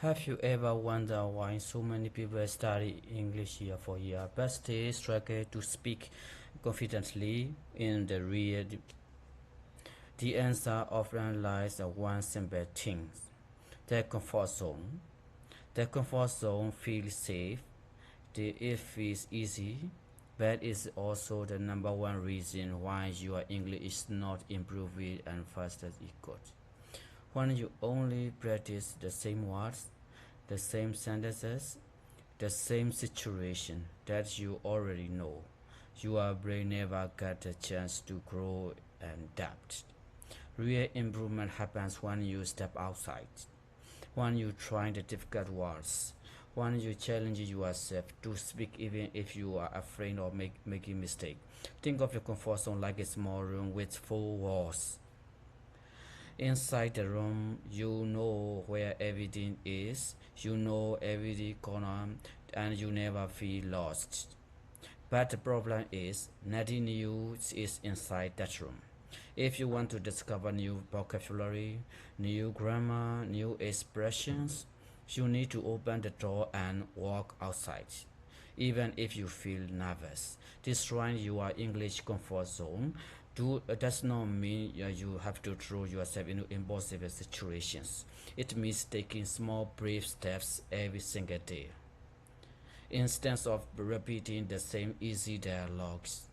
Have you ever wondered why so many people study English year for year but still struggle to speak confidently in the real? The answer often lies in one simple thing: their comfort zone. The comfort zone feels safe, it feels easy, but it's also the number one reason why your English is not improving as fast as it could. When you only practice the same words, the same sentences, the same situation that you already know, your brain never gets a chance to grow and adapt. Real improvement happens when you step outside, when you try the difficult words, when you challenge yourself to speak even if you are afraid of making mistake. Think of your comfort zone like a small room with four walls. Inside the room, you know where everything is, you know every corner, and you never feel lost. But the problem is, nothing new is inside that room. If you want to discover new vocabulary, new grammar, new expressions, you need to open the door and walk outside. Even if you feel nervous, destroying your English comfort zone does not mean you have to throw yourself into impossible situations. It means taking small, brave steps every single day. Instead of repeating the same easy dialogues,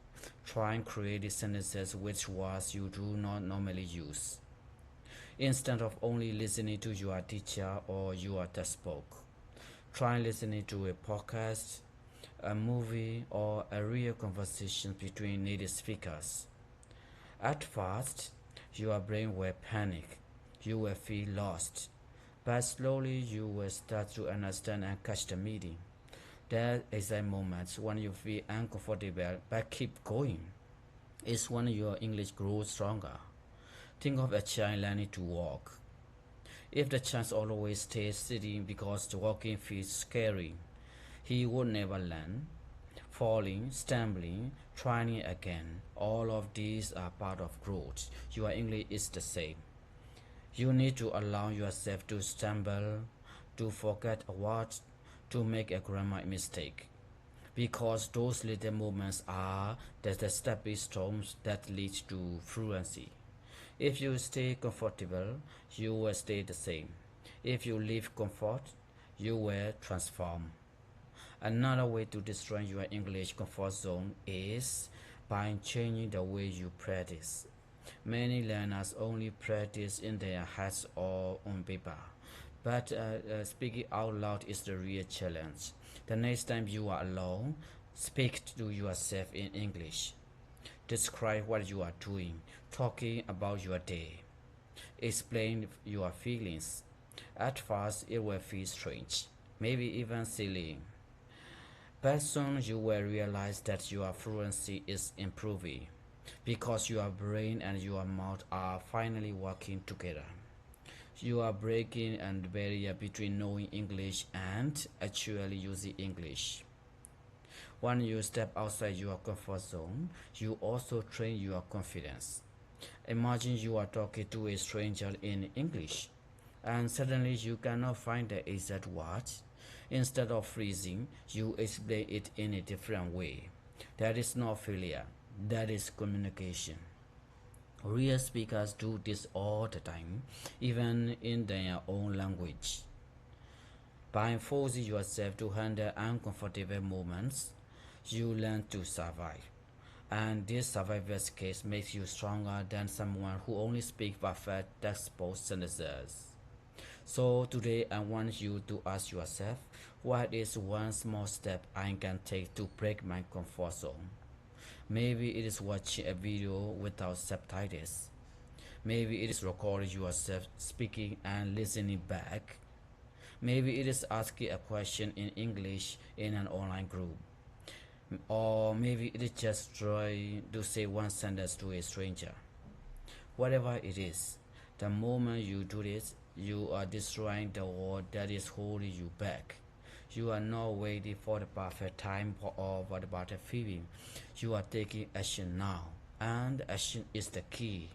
try and create sentences with words you do not normally use. Instead of only listening to your teacher or your textbook, try listening to a podcast, a movie, or a real conversation between native speakers. At first, your brain will panic, you will feel lost, but slowly you will start to understand and catch the meaning. There is a moment when you feel uncomfortable but keep going. It's when your English grows stronger. Think of a child learning to walk. If the child always stays sitting because the walking feels scary, he would never learn. Falling, stumbling, trying again, all of these are part of growth. Your English is the same. You need to allow yourself to stumble, to forget a word, to make a grammar mistake. Because those little moments are the stepping stones that lead to fluency. If you stay comfortable, you will stay the same. If you leave comfort, you will transform. Another way to destroy your English comfort zone is by changing the way you practice. Many learners only practice in their heads or on paper, but speaking out loud is the real challenge. The next time you are alone, speak to yourself in English. Describe what you are doing, talking about your day. Explain your feelings. At first, it will feel strange, maybe even silly. But soon you will realize that your fluency is improving because your brain and your mouth are finally working together. You are breaking a barrier between knowing English and actually using English. When you step outside your comfort zone, you also train your confidence. Imagine you are talking to a stranger in English, and suddenly you cannot find the exact words. Instead of freezing, you explain it in a different way. That is not failure, that is communication. Real speakers do this all the time, even in their own language. By forcing yourself to handle uncomfortable moments, you learn to survive. And this survival skills makes you stronger than someone who only speaks perfect textbook sentences. So today I want you to ask yourself, what is one small step I can take to break my comfort zone? Maybe it is watching a video without subtitles. Maybe it is recording yourself speaking and listening back. Maybe it is asking a question in English in an online group. Or maybe it is just trying to say one sentence to a stranger. Whatever it is, the moment you do this, you are destroying the wall that is holding you back. You are not waiting for the perfect time or for the perfect feeling. You are taking action now, and action is the key.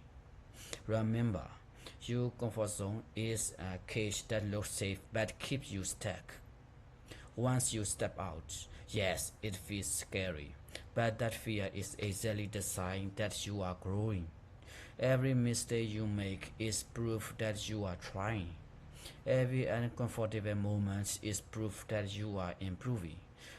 Remember, Your comfort zone is a cage that looks safe but keeps you stuck. Once you step out, yes, it feels scary, but that fear is exactly the sign that you are growing. Every mistake you make is proof that you are trying. Every uncomfortable moment is proof that you are improving.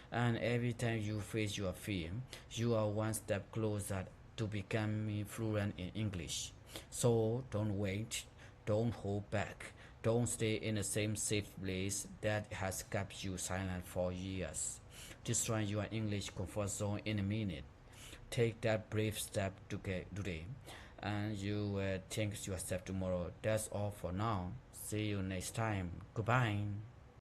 And every time you face your fear, you are one step closer to becoming fluent in English. So don't wait, don't hold back, don't stay in the same safe place that has kept you silent for years. Destroy your English comfort zone in a minute. Take that brave step today, and you will thank yourself tomorrow. That's all for now. See you next time. Goodbye.